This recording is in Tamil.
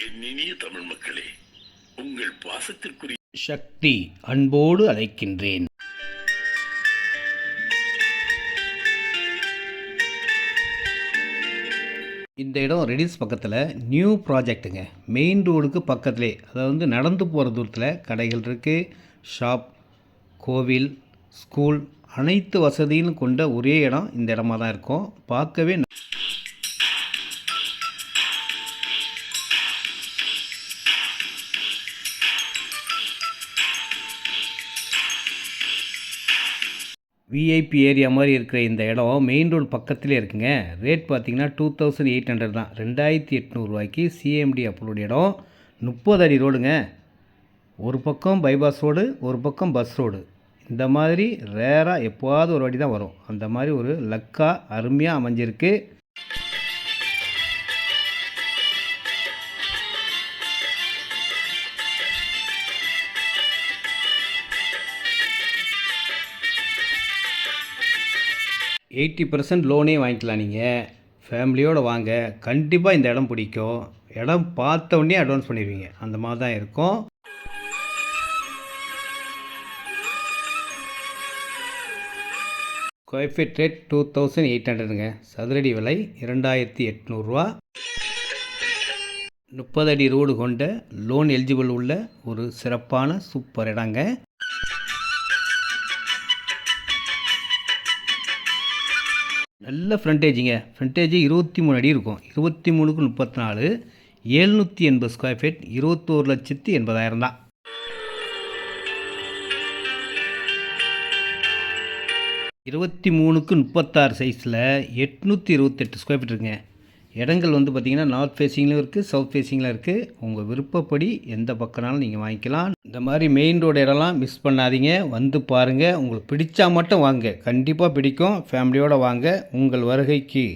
என் இனிய தமிழ் மக்களே, உங்கள் பாசத்திற்குரிய சக்தி அன்போடு அழைக்கின்றேன். இந்த இடம் ரெடிஸ் பக்கத்தில் நியூ ப்ராஜெக்ட்டுங்க. மெயின் ரோடுக்கு பக்கத்துலேயே, அதாவது நடந்து போகிற தூரத்தில் கடைகள் இருக்குது, ஷாப், கோவில், ஸ்கூல், அனைத்து வசதியும் கொண்ட ஒரே இடம் இந்த இடமா தான் இருக்கும். பார்க்கவே விஐபி ஏரியா மாதிரி இருக்கிற இந்த இடம் மெயின் ரோடு பக்கத்துலேயே இருக்குங்க. ரேட் பார்த்திங்கன்னா 2800 தான். 2800 ரூபாய்க்கு சிஎம்டி அப்ரூவ்ட் இடம். 30 அடி ரோடுங்க. ஒரு பக்கம் பைபாஸ் ரோடு, ஒரு பக்கம் பஸ் ரோடு. இந்த மாதிரி ரேராக எப்போவாவது ஒரு வாட்டி தான் வரும். அந்த மாதிரி ஒரு லக்காக அருமையாக அமைஞ்சிருக்கு. எயிட்டி % லோனே வாங்கிக்கலாம். நீங்கள் ஃபேமிலியோடு வாங்க, கண்டிப்பாக இந்த இடம் பிடிக்கும். இடம் பார்த்த உடனே அட்வான்ஸ் பண்ணிடுவீங்க. அந்த மாதிரி தான் இருக்கும். ஸ்கொயர் ஃபீட் ரேட் 2800ங்க. சதுரடி விலை 2800 ரூபா. 30 அடி ரோடு கொண்ட லோன் எலிஜிபிள் உள்ள ஒரு சிறப்பான சூப்பர் இடங்க. நல்ல ஃப்ரண்டேஜுங்க. ஃப்ரண்டேஜ் 23 அடி இருக்கும். 23க்கு 34, 780 ஸ்கொயர் ஃபீட், 21,80,000 தான். இருபத்தி 36 சைஸில் 828 ஸ்கொயர் ஃபீட் இருக்குங்க. இடங்கள் வந்து பார்த்திங்கன்னா நார்த் ஃபேஸிங்லையும் இருக்குது, சவுத் ஃபேஸிங்கில் இருக்குது. உங்கள் விருப்பப்படி எந்த பக்கம்னாலும் நீங்கள் வாங்கிக்கலாம். இந்த மாதிரி மெயின் ரோடு இடம்லாம் மிஸ் பண்ணாதீங்க. வந்து பாருங்கள். உங்களுக்கு பிடிச்சா மட்டும் வாங்க, கண்டிப்பாக பிடிக்கும். ஃபேமிலியோடு வாங்க. உங்கள் வருகைக்கு